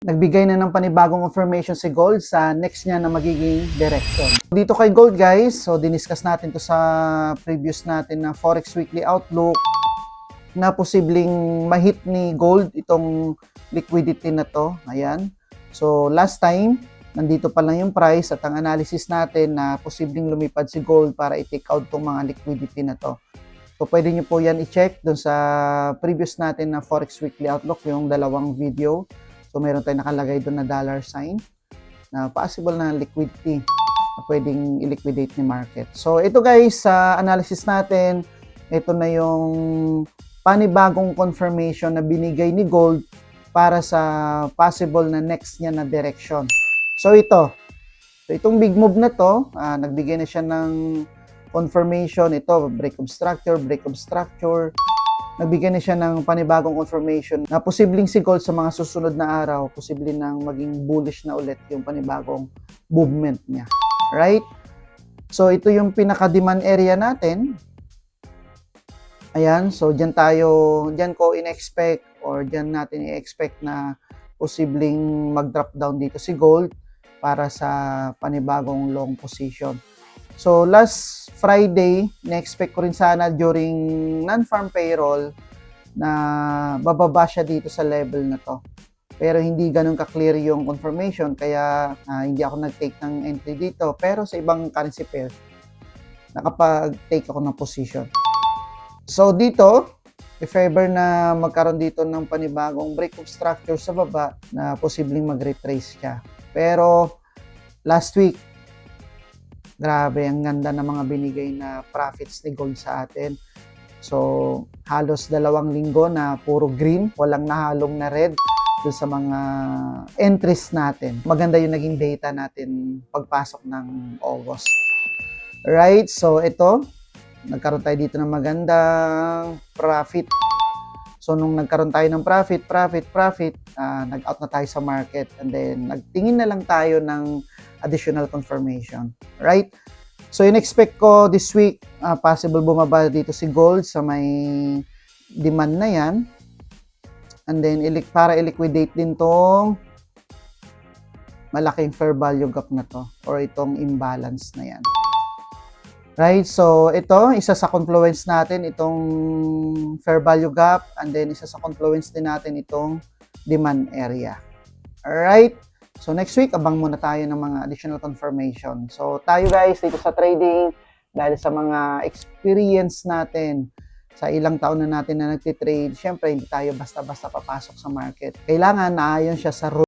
nagbigay na ng panibagong information si Gold sa next niya na magiging direction. Dito kay Gold guys, so diniscuss natin to sa previous natin na Forex Weekly Outlook na posibleng mahit ni Gold itong liquidity na to. Ayan. So last time, nandito pa lang yung price at ang analysis natin na posibleng lumipad si Gold para i-take out tong mga liquidity na to. So pwede nyo po yan i-check dun sa previous natin na Forex Weekly Outlook, yung dalawang video. So meron tayong nakalagay dun na dollar sign na possible na liquidity na pwedeng i-liquidate ni market. So ito guys, sa analysis natin, ito na yung panibagong confirmation na binigay ni Gold para sa possible na next niya na direction. So itong big move na to, nagbigay na siya ng confirmation. Ito, break of structure. Nagbigay na siya ng panibagong confirmation na posibleng si Gold sa mga susunod na araw, posibleng nang maging bullish na ulit yung panibagong movement niya. Right? So ito yung pinaka-demand area natin. Ayan, so dyan ko in-expect or dyan natin i-expect na posibleng mag-drop down dito si Gold para sa panibagong long position. So last Friday, na-expect ko rin sana during non-farm payroll na bababa siya dito sa level na to. Pero hindi ganun ka-clear yung confirmation kaya hindi ako nag-take ng entry dito. Pero sa ibang currency pair, nakapag-take ako ng position. So dito, if ever na magkaroon dito ng panibagong break of structure sa baba na posibleng mag-retrace siya. Pero last week, grabe, ang ganda ng mga binigay na profits ni Gold sa atin. So, halos 2 linggo na puro green, walang nahalong na red doon sa mga entries natin. Maganda yung naging data natin pagpasok ng August. Right, so ito, nagkaroon tayo dito ng magandang profit. So, nung nagkaroon tayo ng profit, nag-out na tayo sa market and then nagtingin na lang tayo ng additional confirmation, right? So in-expect ko this week, possible bumaba dito si Gold sa may demand na yan. And then para i-liquidate din tong malaking fair value gap na to or itong imbalance na yan. Right? So ito, isa sa confluence natin itong fair value gap and then isa sa confluence din natin itong demand area. Alright? So next week, abang muna tayo ng mga additional confirmation. So tayo guys, dito sa trading, dahil sa mga experience natin, sa ilang taon na natin na nagtitrade, syempre hindi tayo basta-basta papasok sa market. Kailangan naayon siya sa